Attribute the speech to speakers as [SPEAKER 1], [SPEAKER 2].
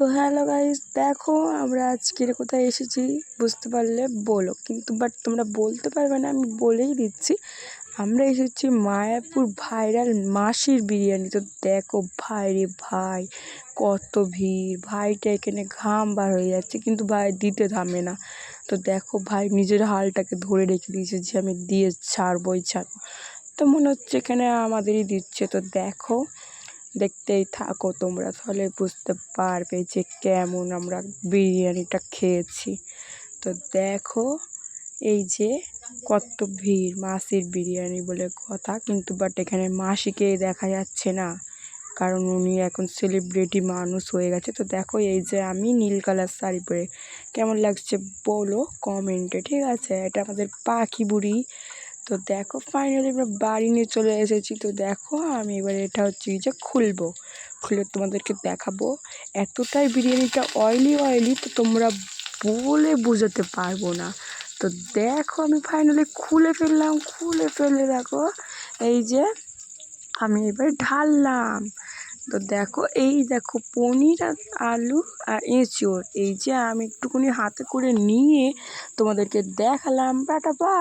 [SPEAKER 1] তো hello guys, দেখো আমরা আজকে কোথায় এসেছি বুঝতে পারলে বলো, কিন্তু বাট তোমরা বলতে পারবে না, আমি বলেই দিচ্ছি। আমরা এসেছি মায়াপুর ভাইরাল মাসির বিরিয়ানি। তো দেখো ভাই রে ভাই, কত ভিড়! ভাইটা এখানে ঘাম বার হয়ে যাচ্ছে, কিন্তু ভাই দিতে থামে না। তো দেখো ভাই নিজের হালটাকে ধরে রেখে দিয়েছে যে আমি দিয়ে ছাড়বই ছাড়বো। তো মনে হচ্ছে এখানে আমাদেরই দিচ্ছে। তো দেখো, দেখতেই থাকো তোমরা, তাহলে বুঝতে পারবে যে কেমন আমরা বিরিয়ানিটা খেয়েছি। তো দেখো, এই যে কত ভিড়, মাসির বিরিয়ানি বলে কথা, কিন্তু বাট এখানে মাসিকে দেখা যাচ্ছে না, কারণ উনি এখন সেলিব্রিটি মানুষ হয়ে গেছে। তো দেখো, এই যে আমি নীল কালার শাড়ি পরে, কেমন লাগছে বলো কমেন্টে, ঠিক আছে? এটা আমাদের পাখি বুড়ি। তো দেখো ফাইনালি আমরা বাড়ি নিয়ে চলে এসেছি। তো দেখো আমি এবার এটা হচ্ছে যে খুলে তোমাদেরকে দেখাবো। এতটাই বিরিয়ানিটা অয়েলি, তো তোমরা বলে বোঝাতে পারবো না। তো দেখো আমি ফাইনালি খুলে ফেলে দেখো, এই যে আমি এবার ঢাললাম। তো দেখো, এই দেখো পনির আর আলু আর এঁচোড়, এই যে আমি একটুখানি হাতে করে নিয়ে তোমাদেরকে দেখালাম। বাটা বা।